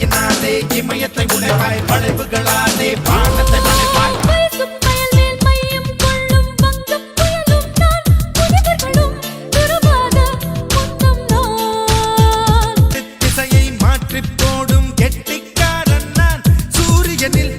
சக்தியினாலே இமயத்தை உடைப்பாய் படைவுகளாலே பாடத்தை படைப்பாய் திசையை மாற்றிப் போடும் கெட்டிக்காரன் நான் சூரியனில்